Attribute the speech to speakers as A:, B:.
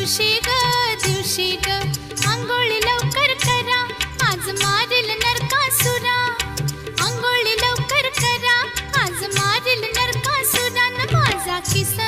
A: दिवशी ग आंघोळी लवकर करा, आज मारील नरकासुरा. आंघोळी लवकर करा, आज मारील नरकासुरा. न माझा किसन